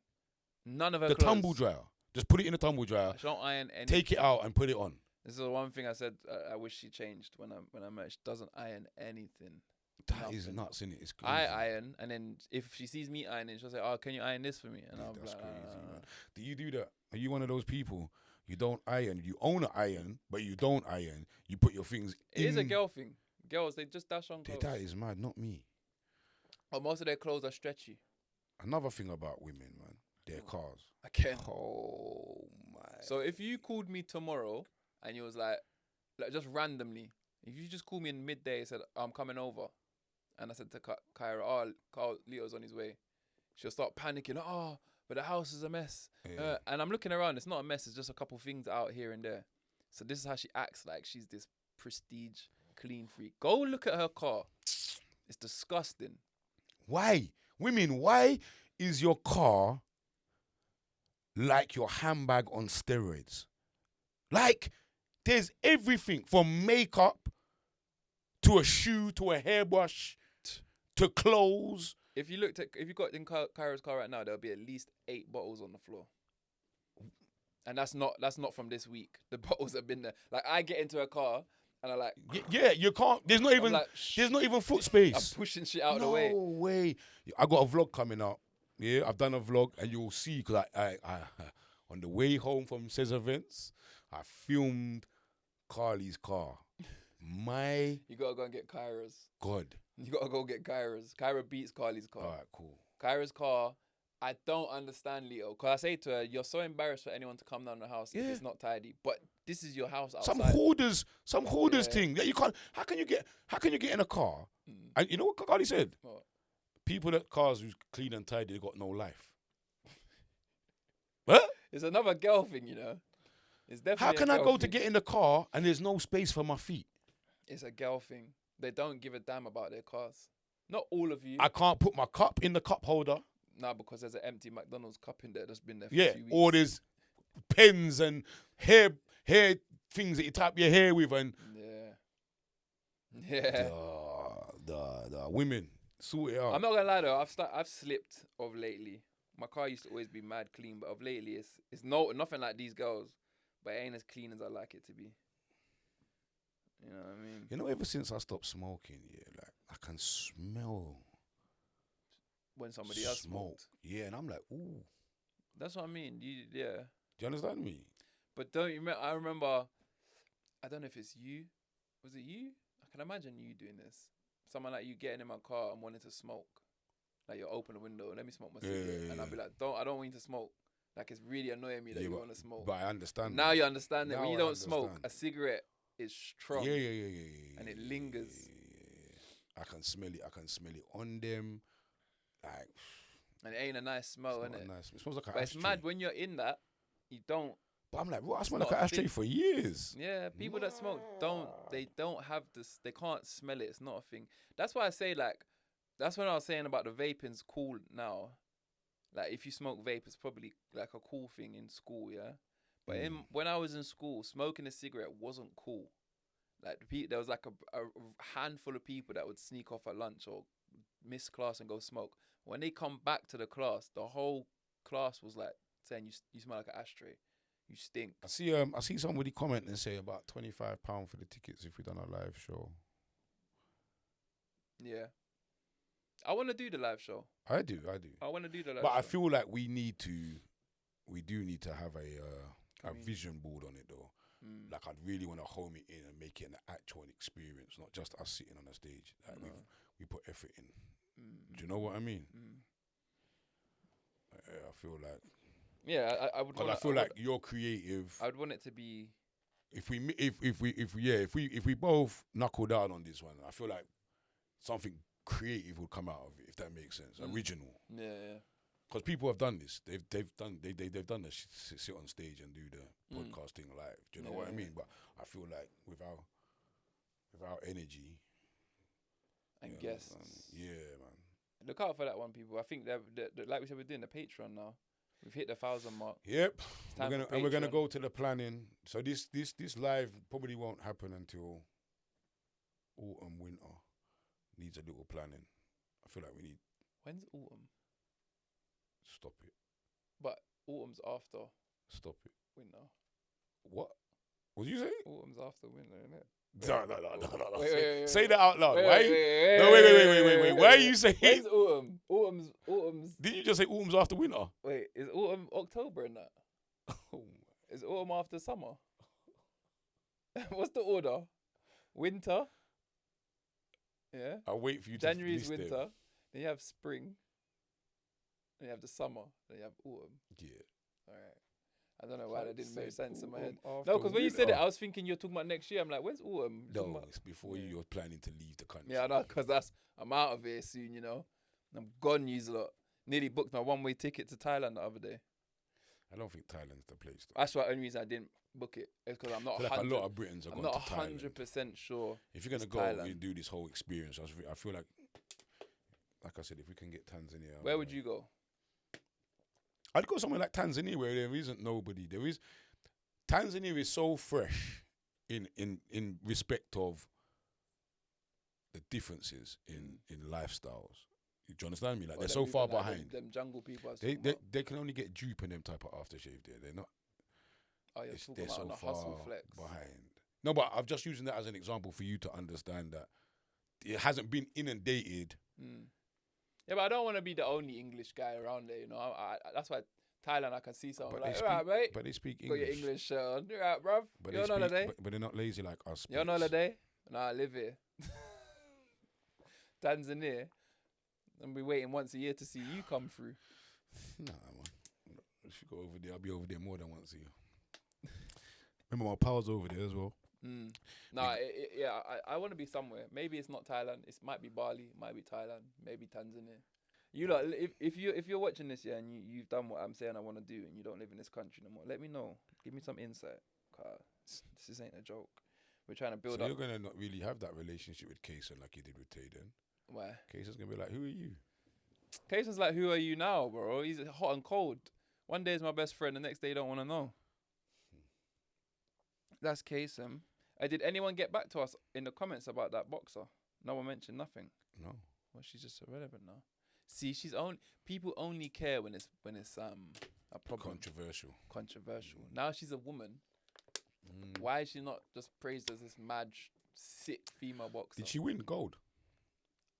None of her The clothes. tumble dryer. Just put it in the tumble dryer. She don't iron anything. Take it out and put it on. This is the one thing I said I wish she changed when I met her. She doesn't iron anything. That is Nothing. nuts, isn't it? It's crazy. I iron, and then if she sees me ironing, she'll say, "Oh, can you iron this for me?" And Yeah, I'll be that's like, crazy, "Nah." man. Do you do that? Are you one of those people? You don't iron. You own an iron, but you don't iron. You put your things It in. is a girl thing. Girls, they just dash on clothes. That is mad, not me. Or most of their clothes are stretchy. Another thing about women, man, their cars. Again. Oh, my. So if you called me tomorrow and you was like just randomly, if you just called me in midday and said, I'm coming over, and I said to Kyra, oh, Carl, Leo's on his way, she'll start panicking. Oh, but the house is a mess. Yeah. And I'm looking around. It's not a mess. It's just a couple things out here and there. So this is how she acts like she's this prestige clean freak. Go look at her car. It's disgusting. Why? Women, why is your car like your handbag on steroids? Like, there's everything from makeup to a shoe to a hairbrush to clothes. If you got in Kyra's car right now, there'll be at least 8 bottles on the floor. And that's not from this week. The bottles have been there. Like, I get into a car and I like, Yeah, you can't. There's not even foot space. I'm pushing shit out of the way. No way. I got a vlog coming out. Yeah, I've done a vlog, and you'll see because I on the way home from Says Events, I filmed Carly's car. My You gotta go and get Kyra's. God. You gotta go get Kyra's. Kyra beats Carly's car. All right, cool. Kyra's car, I don't understand, Lito. Because I say to her, you're so embarrassed for anyone to come down the house if it's not tidy. But this is your house outside. Some hoarders thing that you can't. How can you get in a car? And you know what Carly said? What? People that cars who's clean and tidy, they got no life. What? It's another girl thing, you know. It's definitely. How can a I girl go thing. to get in the car and there's no space for my feet? It's a girl thing. They don't give a damn about their cars. Not all of you. I can't put my cup in the cup holder. No, because there's an empty McDonald's cup in there that's been there for 2 weeks. Or there's pens and hair things that you tap your hair with and Yeah. the women sort it out. I'm not gonna lie though, I've slipped of lately. My car used to always be mad clean, but of lately it's nothing like these girls, but it ain't as clean as I like it to be. You know what I mean? You know, ever since I stopped smoking, like I can smell When somebody else smoke. smoked. Yeah, and I'm like, ooh. That's what I mean. Do you understand me? But don't you remember? I remember. I don't know if it's you. Was it you? I can imagine you doing this. Someone like you getting in my car and wanting to smoke. Like you open the window, let me smoke my cigarette, and I'll be like, I don't want you to smoke. Like it's really annoying me that you want to smoke. But I understand. Now you understand that Now when you I don't smoke, understand. a cigarette is strong. Yeah. And it lingers. I can smell it. I can smell it on them. Like, And it ain't a nice smell, it's not innit? nice. It smells like an But ashtray. it's mad when you're in that, you don't. But I'm like, bro, I smell not like a an ashtray thing. for years. Yeah, people that smoke they don't have this, they can't smell it. It's not a thing. That's why I say, like, that's when I was saying about the vaping's cool now. Like, if you smoke vape, it's probably like a cool thing in school, yeah? But when I was in school, smoking a cigarette wasn't cool. Like, there was like a handful of people that would sneak off at lunch or miss class and go smoke. When they come back to the class, the whole class was like saying, you smell like an ashtray. You stink. I see somebody comment and say about £25 for the tickets if we done a live show. Yeah. I want to do the live show. I do. I want to do the live But show. I feel like we do need to have a vision board on it though. Like I'd really want to home it in and make it an actual experience, not just us sitting on a stage. Like we put effort in. Do you know what I mean? I feel like. Yeah, I would. Because I feel like you're creative. I would want it to be. If we both knuckle down on this one, I feel like something creative would come out of it. If that makes sense, original. Yeah. Because people have done this. They've done this. Sit on stage and do the podcasting live. Do you know what I mean? But I feel like without energy. And guests. Yeah, man. Look out for that one, people. I think that like we said, we're doing the Patreon now. We've hit the 1,000 mark. Yep. Time We're gonna Patreon. go to the planning. So this live probably won't happen until autumn, winter. Needs a little planning. I feel like we need. When's autumn? Stop it. But autumn's after Stop it. winter. What? What did you say? Autumn's after winter, isn't it? No. Wait. Say that out loud. Wait, Why? Wait. Why are you saying? When's autumn? Autumn's. Didn't you just say autumn's after winter? Wait, is autumn October in that? Is autumn after summer? What's the order? Winter. Yeah. I'll wait for you to January's list winter. them. Then you have spring. Then you have the summer. Then you have autumn. Yeah. All right. I don't know why that didn't make sense in my head. Autumn No, because when you said it, winter. I was thinking you're talking about next year. I'm like, when's autumn? You're talking No, about- it's before you're planning to leave the country. Yeah, I know, because I'm out of here soon, you know. I'm gone, use a lot. Nearly booked my one-way ticket to Thailand the other day. I don't think Thailand's the place. That's the only reason I didn't book it. Is because I'm not. I feel like a lot of Britons are I'm going not to Thailand. 100% sure. If you're gonna it's go Thailand. and do this whole experience, I feel like I said, if we can get Tanzania, Where would you go? I'd go somewhere like Tanzania where there isn't nobody. Tanzania is so fresh in respect of the differences in lifestyles. Do you understand me? Like, they're so far behind. Them jungle people. They can only get dupe and them type of aftershave there. They're not. Oh, you're talking They're about so on the far hustle flex. behind. No, but I'm just using that as an example for you to understand that it hasn't been inundated. Yeah, but I don't want to be the only English guy around there. You know, that's why Thailand. I can see someone But like, they all right, mate. But they speak Got your English. English shirt on. You right, bruv? But You on they speak, holiday? but they're not lazy like us. You on holiday? No, I live here. Tanzania. And be waiting once a year to see you come through. Nah, man. If you go over there, I'll be over there more than once a year. Remember, my pal's over there as well. I want to be somewhere. Maybe it's not Thailand. It might be Bali. Might be Thailand. Maybe Tanzania. You know, if you're watching this, yeah, and you've done what I'm saying I want to do, and you don't live in this country no more, let me know. Give me some insight. Cause this ain't a joke. We're trying to build up. You're gonna not really have that relationship with Kaysen like you did with Tayden. Why? Kaysen's gonna be like, "Who are you?" Kaysen's like, "Who are you now, bro?" He's hot and cold. One day is my best friend, the next day you don't want to know. That's Kaysen. Did anyone get back to us in the comments about that boxer? No one mentioned nothing. No. Well, she's just irrelevant now. See, people only care when it's a problem. Controversial. Now she's a woman. Why is she not just praised as this mad, sick female boxer? Did she win gold?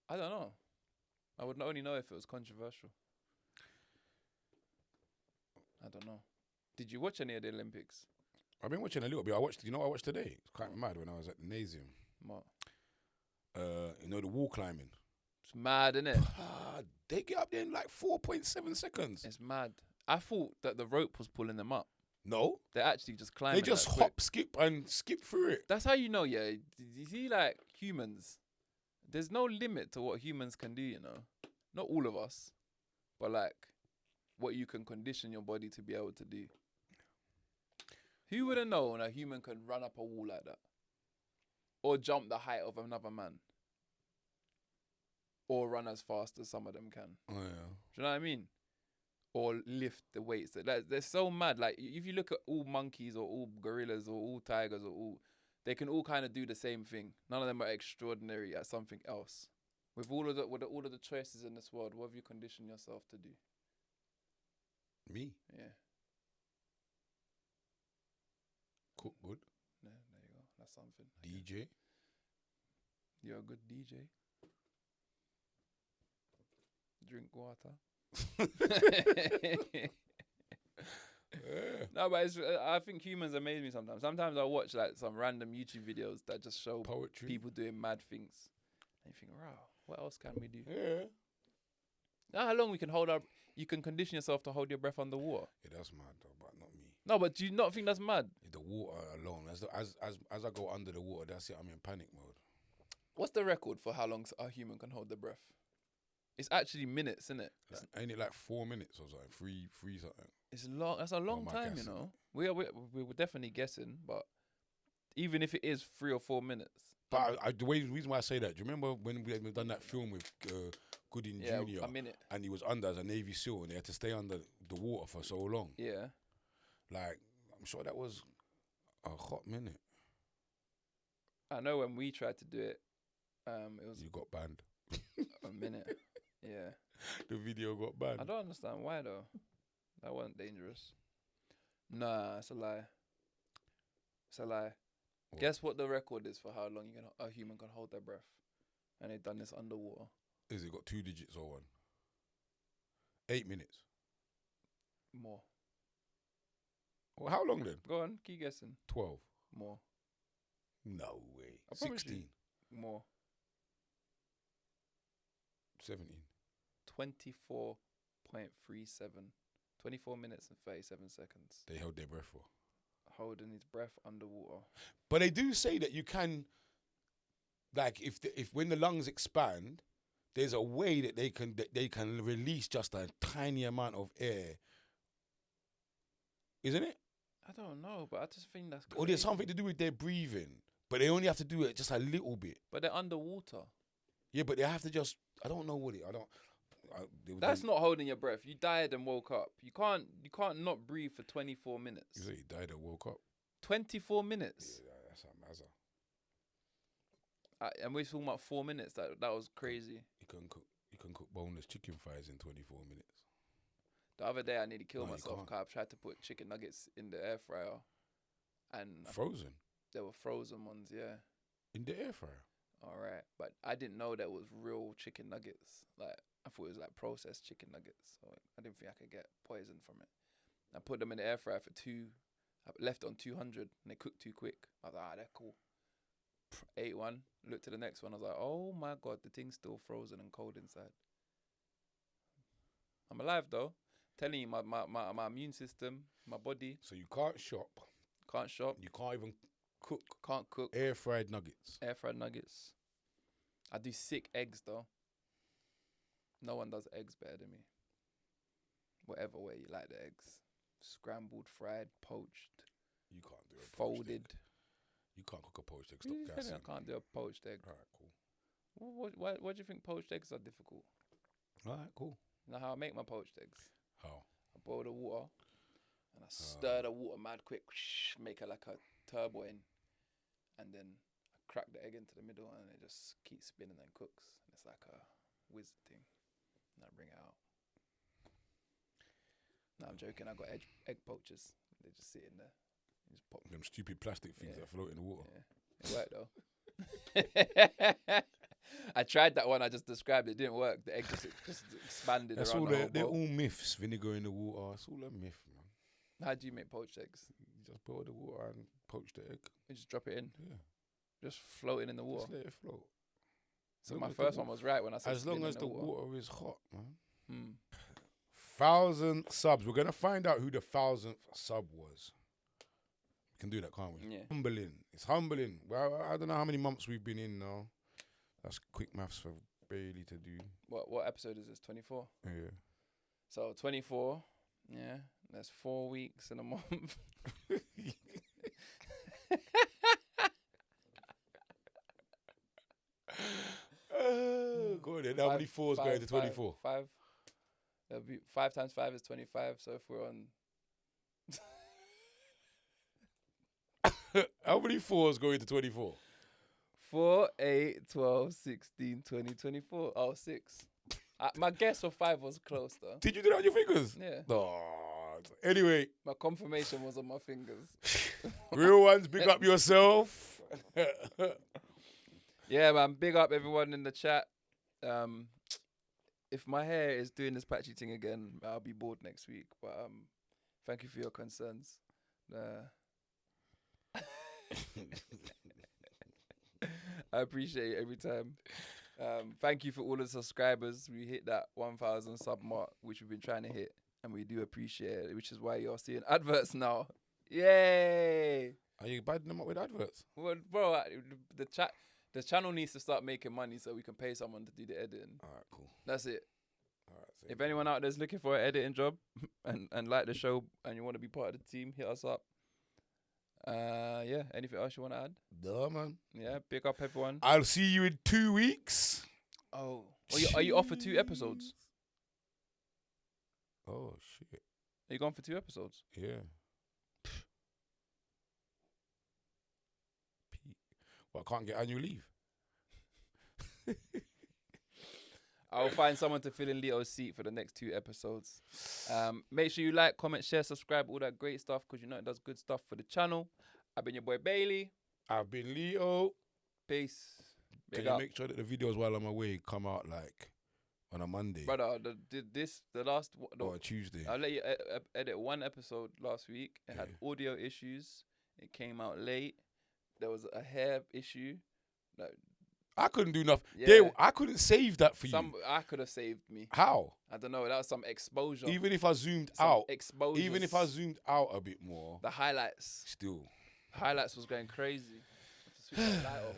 I don't know. I would only know if it was controversial. I don't know. Did you watch any of the Olympics? I've been watching a little bit. I watched today? It's quite mad when I was at the Nasium. What? The wall climbing. It's mad, innit? They get up there in like 4.7 seconds. It's mad. I thought that the rope was pulling them up. No. They're actually just climbing. They just hop, skip through it. That's how you know, yeah. You see, like, humans, there's no limit to what humans can do, you know? Not all of us, but, like, what you can condition your body to be able to do. Who would have known a human could run up a wall like that? Or jump the height of another man? Or run as fast as some of them can? Oh, yeah. Do you know what I mean? Or lift the weights. They're so mad. Like, if you look at all monkeys or all gorillas or all tigers they can all kind of do the same thing. None of them are extraordinary at something else. With all of the choices in this world, what have you conditioned yourself to do? Me? Yeah. Cook good. Yeah, there you go. That's something. DJ. You're a good DJ. Drink water. No, but I think humans amaze me sometimes. Sometimes I watch like some random YouTube videos that just show Poetry. people doing mad things, and you think, "Wow, what else can we do?" Yeah. Now, how long we can hold our? You can condition yourself to hold your breath underwater. Yeah, that's mad though, but not me. No, but do you not think that's mad? The water alone, as I go under the water, that's it. I'm in panic mode. What's the record for how long a human can hold their breath? It's actually minutes, isn't it? Ain't it like 4 minutes or something? Three something. It's long. That's a long time, you know. We were definitely guessing, but even if it is 3 or 4 minutes. But the reason why I say that, do you remember when we done that film with Gooding Jr. a minute, and he was under as a Navy SEAL and he had to stay under the water for so long? Yeah. Like, I'm sure that was a hot minute. I know when we tried to do it, it was You got banned. a minute. Yeah. The video got banned. I don't understand why though. That wasn't dangerous. Nah, it's a lie. It's a lie. What? Guess what the record is for how long a human can hold their breath, and they've done this underwater. Is it got 2 digits or 1? 8 minutes. More. Well, how long then? Go on, keep guessing. 12. More. No way. I promise 16. you. More. 17. 24.37. 24 minutes and 37 seconds. They held their breath for. Holding his breath underwater. But they do say that you can, like, if when the lungs expand, there's a way that they can release just a tiny amount of air, isn't it? I don't know, but I just think that's crazy. Or there's something to do with their breathing, but they only have to do it just a little bit. But they're underwater. Yeah, but they have to just. I don't know what it. That's not holding your breath. You died and woke up. You can't not breathe for 24 minutes. You say you died and woke up. 24 minutes. Yeah, that's a mazza. And we're talking about 4 minutes. That was crazy. You can cook boneless chicken thighs in 24 minutes. The other day I nearly killed No, you myself can't. because I tried to put chicken nuggets in the air fryer, and Frozen they were frozen ones. Yeah. in the air fryer. All right, but I didn't know that was real chicken nuggets. Like I thought it was like processed chicken nuggets, so I didn't think I could get poison from it. I put them in the air fryer for 2. I left it on 200, and they cooked too quick. I was like, they're cool. Ate one, looked at the next one. I was like, oh my god, the thing's still frozen and cold inside. I'm alive though. Telling you, my immune system, my body. So you can't shop. Can't shop. You can't even cook. Can't cook. Air fried nuggets. Air fried nuggets. I do sick eggs though. No one does eggs better than me. Whatever way you like the eggs. Scrambled, fried, poached. You can't do a folded. Poached egg. You can't cook a poached egg. Stop You said gassing. I can't do a poached egg. All right, cool. Why do you think poached eggs are difficult? All right, cool. You know how I make my poached eggs? How? I boil the water and I stir the water mad quick, make it like a turbo in, and then I crack the egg into the middle and it just keeps spinning and cooks. And it's like a whiz thing. And I bring it out. No, I'm joking. I got egg poachers. They just sit in there. You just pop Them stupid plastic things that float in the water. Yeah, it worked though. I tried that one I just described. It didn't work. The egg just expanded That's around all. the whole They're bowl. all myths. Vinegar in the water. It's all a myth, man. How do you make poached eggs? You just boil the water and poach the egg. You just drop it in, Yeah. just floating in the water. Just let it float. So Long my as the first wa- one was right when I said As long spin as in the water. water is hot, man. 1,000 subs. We're gonna find out who the 1,000th sub was. We can do that, can't we? Yeah. Humbling. It's humbling. Well, I don't know how many months we've been in now. That's quick maths for Bailey to do. What episode is this? 24. Yeah. So 24. Yeah, that's 4 weeks in a month. Go on then. How many fours going to 24? 5. That'll be 5 times 5 is 25. So if we're on, How many fours going to 24? 4, 8, 12, 16, 20, 24. Oh, 6. My guess for 5 was close though. Did you do that on your fingers? Yeah. Oh. Anyway, My confirmation was on my fingers. real ones, big up yourself. Yeah, man. Big up everyone in the chat. If my hair is doing this patchy thing again, I'll be bored next week. But thank you for your concerns. I appreciate it every time. Thank you for all the subscribers. We hit that 1,000 sub mark, which we've been trying to hit, and we do appreciate it, which is why you're seeing adverts now. Yay! Are you badding them up with adverts? Well, bro, the channel needs to start making money so we can pay someone to do the editing. All right, cool. That's it. All right. If anyone out there's looking for an editing job and like the show and you want to be part of the team, hit us up. Yeah. Anything else you want to add? Duh, man. Yeah. Big up everyone. I'll see you in 2 weeks. Oh, are you off for 2 episodes? Oh, shit. Are you gone for 2 episodes? Yeah. Pete. Well, I can't get annual leave. I'll find someone to fill in Lito's seat for the next 2 episodes. Make sure you like, comment, share, subscribe, all that great stuff, because you know it does good stuff for the channel. I've been your boy Bailey. I've been Lito. Peace. Can Big you up. make sure that the videos while I'm away come out like on a Monday Brother, or a Tuesday? I'll let you edit 1 episode last week. It had audio issues. It came out late. There was a hair issue. Like, I couldn't do nothing. Yeah. I couldn't save that for you. I could have saved me. How? I don't know. That was some exposure. Even if I zoomed Some out, exposures. even if I zoomed out a bit more, the highlights still. was going crazy. I have to switch the light off.